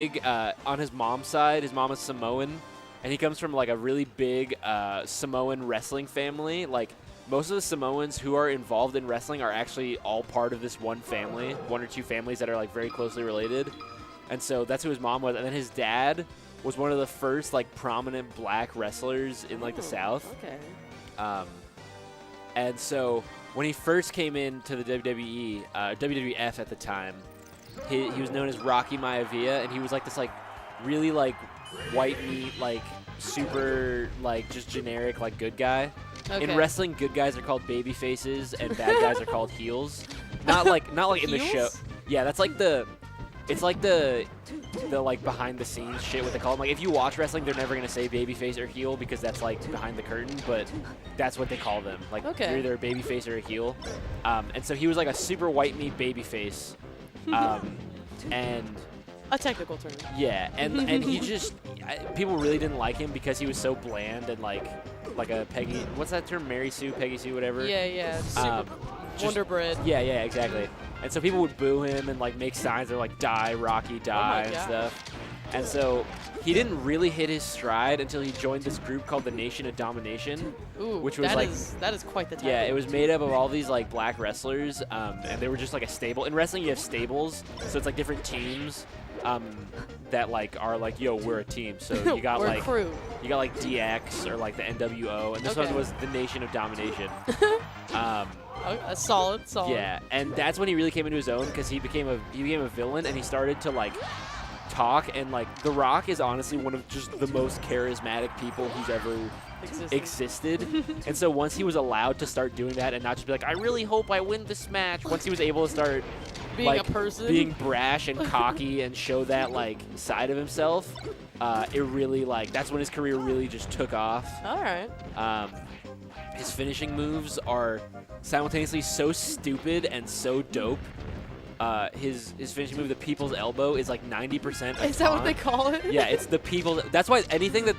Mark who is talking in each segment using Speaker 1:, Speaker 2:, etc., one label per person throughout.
Speaker 1: on his mom's side. His mom is Samoan, and he comes from like a really big Samoan wrestling family. Like most of the Samoans who are involved in wrestling are actually all part of this one family, one or two families that are like very closely related. And so that's who his mom was. And then his dad was one of the first like prominent black wrestlers in like the South.
Speaker 2: Okay.
Speaker 1: And so when he first came into the WWE, WWF at the time, he was known as Rocky Maivia, and he was like this like really like white meat, like super like just generic like good guy.
Speaker 2: Okay.
Speaker 1: In wrestling, good guys are called baby faces and bad guys are called heels. Not like in the show. Yeah, that's like it's like the like behind the scenes shit what they call them. Like if you watch wrestling, they're never gonna say baby face or heel because that's like behind the curtain, but that's what they call them. Like you're either a baby face or a heel. And so he was like a super white meat baby face. And
Speaker 2: a technical term.
Speaker 1: Yeah, and he just people really didn't like him because he was so bland and like a Peggy. What's that term? Mary Sue, Peggy Sue, whatever.
Speaker 2: Yeah. Super Wonder Bread.
Speaker 1: Yeah, exactly. And so people would boo him and like make signs. They're like, "Die, Rocky, die," and stuff. And so he didn't really hit his stride until he joined this group called the Nation of Domination, which was
Speaker 2: that is quite the title.
Speaker 1: Yeah, it was made up of all these like black wrestlers, and they were just like a stable. In wrestling, you have stables, so it's like different teams that like are like, yo, we're a team. So you got
Speaker 2: like crew.
Speaker 1: You got like DX or like the NWO, and this one was the Nation of Domination.
Speaker 2: Solid.
Speaker 1: Yeah, and that's when he really came into his own because he became a villain, and he started to like talk, and like The Rock is honestly one of just the most charismatic people who's ever existed. And so once he was allowed to start doing that and not just be like, I really hope I win this match, once he was able to start
Speaker 2: being a person,
Speaker 1: being brash and cocky and show that like side of himself, it really like that's when his career really just took off.
Speaker 2: All right.
Speaker 1: His finishing moves are simultaneously so stupid and so dope. His finishing move, the People's Elbow, is like 90%.
Speaker 2: Is that what they call it?
Speaker 1: Yeah, it's the People's. That's why anything that.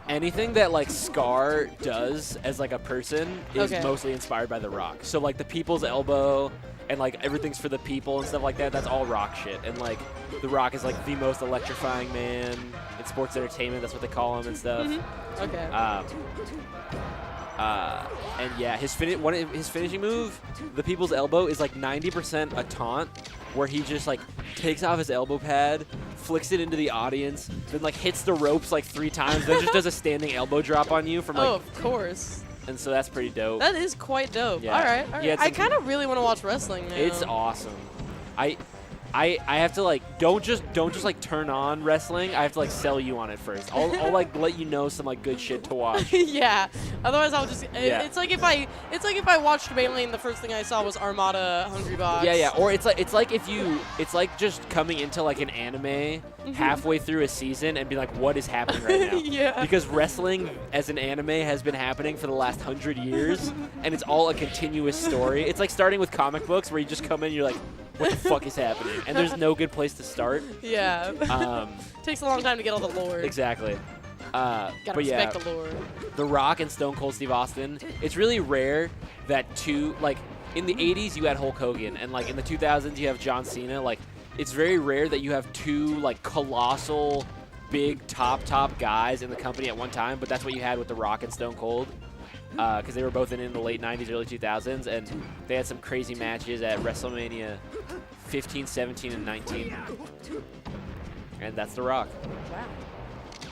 Speaker 1: Anything that like Scar does as like a person is mostly inspired by The Rock. So like the People's Elbow and like everything's for the people and stuff like that, that's all Rock shit. And like The Rock is like the most electrifying man in sports entertainment, that's what they call him and stuff.
Speaker 2: Okay.
Speaker 1: And yeah, his finishing move, the People's Elbow, is like 90% a taunt where he just like takes off his elbow pad, flicks it into the audience, then like hits the ropes like 3 times, then just does a standing elbow drop on you from like.
Speaker 2: Oh, of course.
Speaker 1: And so that's pretty dope.
Speaker 2: That is quite dope.
Speaker 1: Yeah.
Speaker 2: All right. I kind of really want to watch wrestling now.
Speaker 1: It's awesome. I have to like don't just like turn on wrestling. I have to like sell you on it first. I'll like let you know some like good shit to watch.
Speaker 2: Yeah. Otherwise I'll just it's like if I watched mainly and the first thing I saw was Armada Hungry Box.
Speaker 1: Yeah. Or it's like just coming into like an anime halfway through a season and be like, what is happening right now?
Speaker 2: Yeah.
Speaker 1: Because wrestling as an anime has been happening for the last 100 years and it's all a continuous story. It's like starting with comic books where you just come in and you're like, what the fuck is happening? And there's no good place to start.
Speaker 2: Yeah. Takes a long time to get all the lore.
Speaker 1: Exactly.
Speaker 2: Gotta respect the lore.
Speaker 1: The Rock and Stone Cold Steve Austin. It's really rare that two, like, in the 80s you had Hulk Hogan, and like in the 2000s you have John Cena. Like, it's very rare that you have two like colossal, big top guys in the company at one time. But that's what you had with The Rock and Stone Cold. Because they were both in the late 90s, early 2000s, and they had some crazy matches at WrestleMania 15, 17, and 19. And that's The Rock.
Speaker 2: Wow.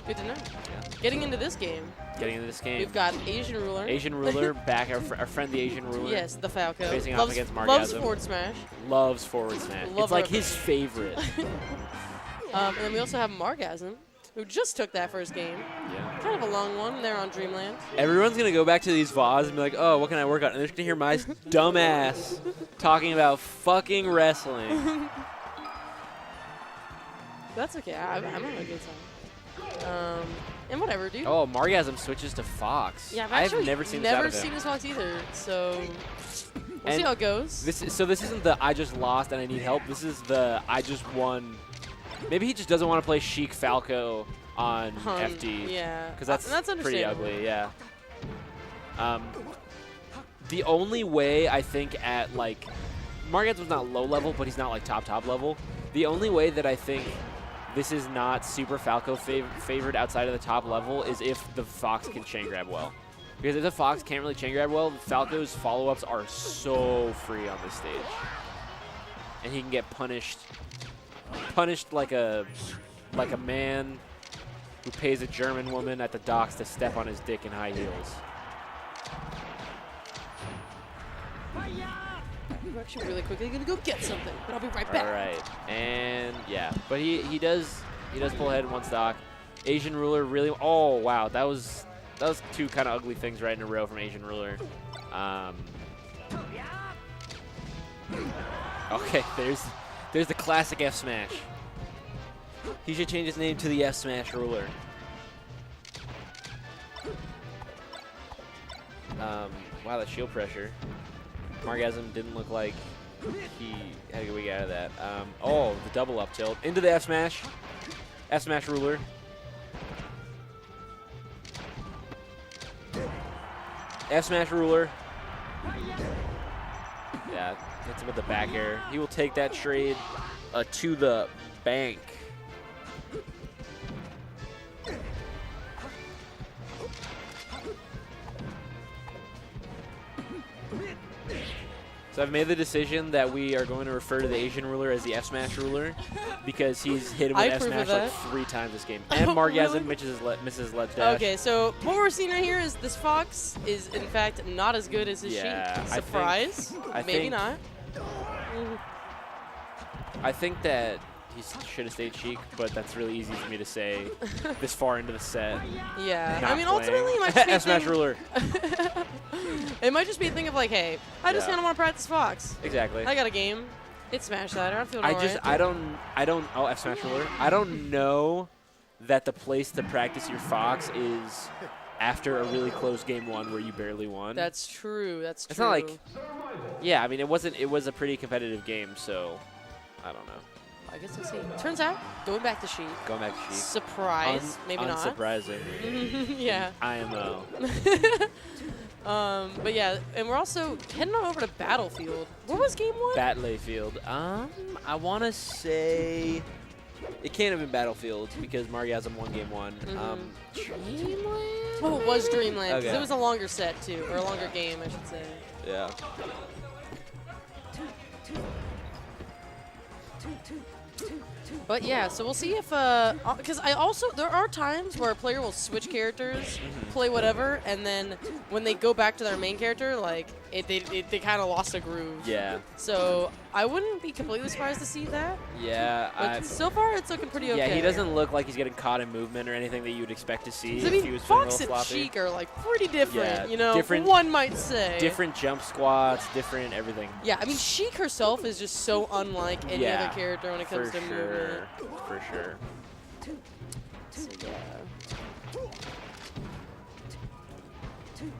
Speaker 2: Good to know.
Speaker 1: Yeah.
Speaker 2: Getting into this game. We've got
Speaker 1: TheAznRuler back, our friend TheAznRuler.
Speaker 2: Yes, the Falco.
Speaker 1: Facing off against Marrgasm.
Speaker 2: Loves forward smash.
Speaker 1: Loves forward smash. It's like his favorite.
Speaker 2: And then we also have Marrgasm, who just took that first game.
Speaker 1: Yeah.
Speaker 2: Kind of a long one there on Dreamland.
Speaker 1: Everyone's going to go back to these VODs and be like, oh, what can I work on? And they're just going to hear my dumb ass talking about fucking wrestling.
Speaker 2: That's okay. I'm having a good time. And whatever, dude.
Speaker 1: Oh, Marrgasm switches to Fox.
Speaker 2: Yeah,
Speaker 1: I've never seen this out of him.
Speaker 2: Never seen this Fox either, so we'll see how it goes.
Speaker 1: This isn't the I just lost and I need help. This is the I just won. Maybe he just doesn't want to play Sheik Falco on FD.
Speaker 2: Yeah.
Speaker 1: Because that's pretty
Speaker 2: understandable.
Speaker 1: ugly, yeah. The only way I think at, like, Marrgasm's not low level, but he's not, like, top level. The only way that I think this is not super Falco favored outside of the top level is if the Fox can chain grab well. Because if the Fox can't really chain grab well, Falco's follow-ups are so free on this stage. And he can get punished like a man who pays a German woman at the docks to step on his dick in high heels.
Speaker 2: I'm actually really quickly gonna go get something, but I'll be right back.
Speaker 1: All right, and yeah, but he does pull ahead in one stock. TheAznRuler really. Oh wow, that was two kind of ugly things right in a row from TheAznRuler. Okay, there's the classic F smash. He should change his name to the F Smash Ruler. Wow, that shield pressure. Marrgasm didn't look like he had a good way out of that. Oh, the double up tilt into the F smash. F Smash Ruler. F Smash Ruler. Yeah, hits him with the back air. He will take that trade to the bank. So I've made the decision that we are going to refer to the TheAznRuler as the F Smash Ruler because he's hit him with F Smash like 3 times this game. And Marrgasm misses ledge dash.
Speaker 2: Okay, so what we're seeing right here is this Fox is in fact not as good as his Sheik. Surprise? Maybe not.
Speaker 1: I think that he should have stayed Sheik, but that's really easy for me to say this far into the set.
Speaker 2: Yeah, I mean, ultimately, it might just be
Speaker 1: F Smash Ruler.
Speaker 2: It might just be a thing of like, hey, I just kind of want to practice Fox.
Speaker 1: Exactly.
Speaker 2: I got a game. It's Smash that. I'm feeling alright.
Speaker 1: I don't. Oh, F Smash Ruler. I don't know that the place to practice your Fox is after a really close game 1 where you barely won.
Speaker 2: That's true. That's true.
Speaker 1: It's not like. Yeah, I mean, it wasn't. It was a pretty competitive game, so I don't know.
Speaker 2: I guess we'll see. Turns out, going back to Sheik.
Speaker 1: Going back to Sheik.
Speaker 2: Surprise. Maybe not.
Speaker 1: Unsurprising.
Speaker 2: Yeah.
Speaker 1: IMO.
Speaker 2: But yeah, and we're also heading on over to Battlefield. What was game 1?
Speaker 1: Battlefield. I want to say it can't have been Battlefield because Marrgasm won game 1. Dreamland?
Speaker 2: Oh, it was Dreamland.
Speaker 1: Okay.
Speaker 2: It was a longer set too, or a longer game, I should say.
Speaker 1: Yeah.
Speaker 2: But yeah, so we'll see if, because there are times where a player will switch characters, play whatever, and then when they go back to their main character, like, they kind of lost a groove.
Speaker 1: Yeah.
Speaker 2: So I wouldn't be completely surprised to see that.
Speaker 1: Yeah.
Speaker 2: But so far, it's looking pretty okay.
Speaker 1: Yeah, he doesn't look like he's getting caught in movement or anything that you'd expect to see
Speaker 2: I mean,
Speaker 1: if he was
Speaker 2: Fox
Speaker 1: and
Speaker 2: and Sheik are, like, pretty different,
Speaker 1: yeah,
Speaker 2: you know,
Speaker 1: different,
Speaker 2: one might say.
Speaker 1: Different jump squats, different everything.
Speaker 2: Yeah, I mean, Sheik herself is just so unlike any other character when it comes to movement.
Speaker 1: For sure.
Speaker 2: So,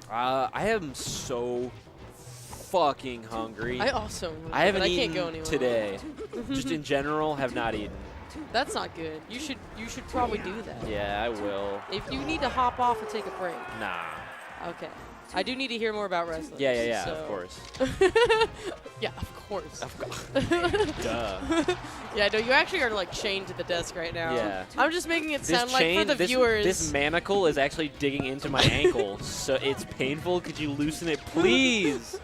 Speaker 2: yeah.
Speaker 1: I am so fucking hungry.
Speaker 2: I also
Speaker 1: I haven't
Speaker 2: but
Speaker 1: eaten
Speaker 2: I can't go anywhere.
Speaker 1: today. Just in general, have not eaten.
Speaker 2: That's not good. You should probably do that.
Speaker 1: Yeah, I will.
Speaker 2: If you need to hop off and take a break.
Speaker 1: Nah.
Speaker 2: Okay. I do need to hear more about wrestling.
Speaker 1: Yeah,
Speaker 2: so.
Speaker 1: of course.
Speaker 2: Yeah, of course.
Speaker 1: Of course. Duh.
Speaker 2: Yeah, no, you actually are like chained to the desk right now.
Speaker 1: Yeah.
Speaker 2: I'm just making it sound like for the viewers.
Speaker 1: This manacle is actually digging into my ankle, so it's painful. Could you loosen it, please?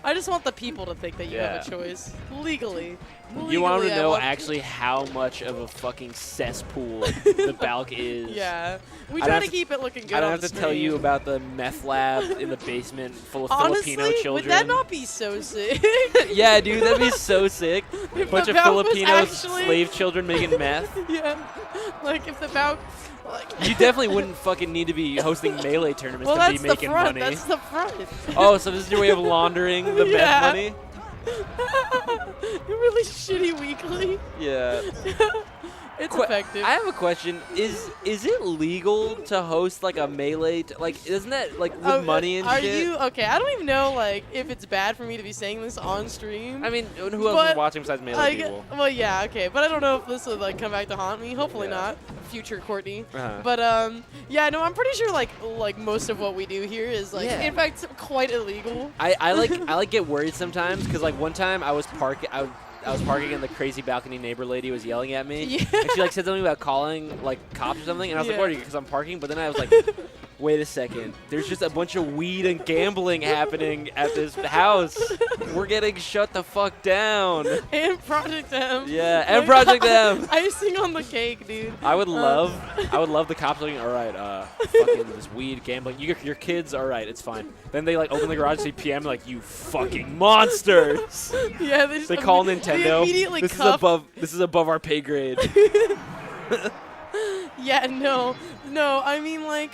Speaker 2: I just want the people to think that you have a choice. Legally.
Speaker 1: You want to know actually how much of a fucking cesspool the Balc is.
Speaker 2: Yeah. We try to keep it looking good.
Speaker 1: I don't have to tell you about the meth lab in the basement full of
Speaker 2: Honestly,
Speaker 1: Filipino children.
Speaker 2: Would that not be so sick?
Speaker 1: Yeah, dude, that'd be so sick. A bunch of Filipino
Speaker 2: actually
Speaker 1: slave children making meth.
Speaker 2: Yeah. Like if the Balc. Like
Speaker 1: You definitely wouldn't fucking need to be hosting Melee tournaments to be making money.
Speaker 2: That's the front.
Speaker 1: Oh, so this is your way of laundering the meth money?
Speaker 2: Really shitty weekly.
Speaker 1: Yeah.
Speaker 2: It's effective.
Speaker 1: I have a question. Is it legal to host like a melee? Like, isn't that like with money and shit?
Speaker 2: Are you okay? I don't even know like if it's bad for me to be saying this on stream.
Speaker 1: I mean, who else is watching besides melee people?
Speaker 2: Well, yeah, okay, but I don't know if this would like come back to haunt me. Hopefully not, future Courtney. But yeah, no, I'm pretty sure like most of what we do here is like in fact quite illegal.
Speaker 1: I like get worried sometimes because like one time I was parking and the crazy balcony neighbor lady was yelling at me.
Speaker 2: Yeah.
Speaker 1: And she like said something about calling like cops or something, and I was like, "What are you?" Because I'm parking. But then I was like, "Wait a second. There's just a bunch of weed and gambling happening at this house. We're getting shut the fuck down."
Speaker 2: And Project M.
Speaker 1: Yeah, and Project M.
Speaker 2: Icing on the cake, dude.
Speaker 1: I would love the cops looking. All right, fucking this weed gambling. Your kids, all right, it's fine. Then they like open the garage, see PM, like you fucking monsters.
Speaker 2: Yeah,
Speaker 1: they call Nintendo.
Speaker 2: They immediately
Speaker 1: this is above our pay grade.
Speaker 2: Yeah, no. I mean, like,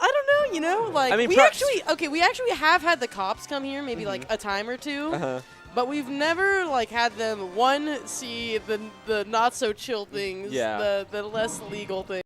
Speaker 2: I don't know. You know, like
Speaker 1: I mean,
Speaker 2: we actually have had the cops come here maybe like a time or two. But we've never like had them see the not so chill things, the less legal things.